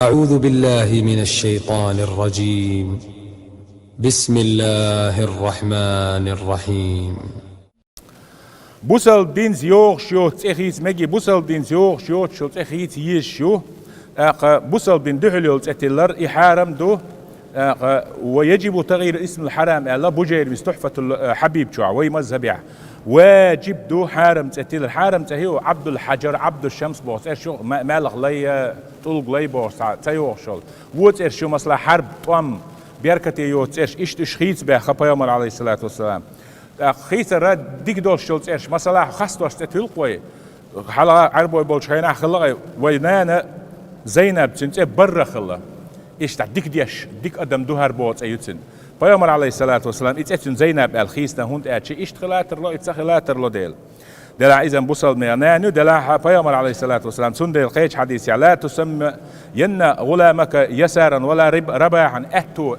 أعوذ بالله من الشيطان الرجيم. بسم الله الرحمن الرحيم. بوسل دينز يوغ شو تأخيت مجي بوسل دينز يوغ شو تأخيت يشو بوسل دين دحلول تأتلر إحرام دو ويجب تغيير اسم الحرام الله بوجير مستحفة الحبيب شو وي مذهبي واجب دو حرم تأتيل الحرم تهيو عبد الحجر عبد الشمس بوس شو مالغ لي طلق لي بوس تيوغ شول ووت شو مثلا حرب طم بيركتي يوت إيش تشخيص به خبايمر عليه الصلاة والسلام خيس راد ديك دول شولت إيش مثلا خاصة استتيل قوي حلا عربو يبول شينا خلا وينانا زينب تنتي برا خلا إيش تعديك ديش ديك أدم دوهر بوت أيوتن بيامر عليه الصلاة والسلام إتأتن زينب الخيسنا هند أتشي إيش خلاتر لا إتسخلاتر لا ديل دلا إذا بوصل ميانانو دلا بيامر عليه الصلاة والسلام سندل قيش حديث لا تسمى ين غلامك يسارا ولا رباحا أتو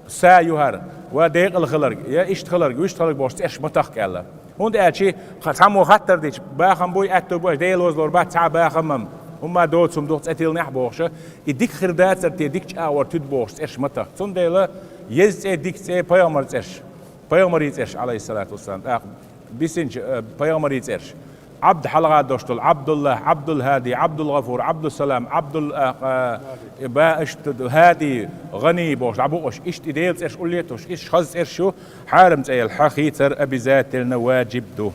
سايوهر وديق الخلق يا إيش خلق ويش خلق بوست إيش متخ الله هند أتشي خمو خطر ديش باخم بوي أتو بوش ديل وزلور بات ساعة باخمم هما دوتسم دوت أتيل نحبوشه يديك خردات سرتي ديك أور تدبوست إيش متخ سندل يز ديك بيامر بيامر يتش عليه الصلاة والسلام بيسنج بيامر يتش عبد حلقة دوشتل عبد الله عبد الهادي عبد الغفور عبد السلام عبد هادي غني بوش عبوش إيش تديل إيش قليتوش إيش خز إيش شو حارم زي الحقيقة أبي ذات النواجب دو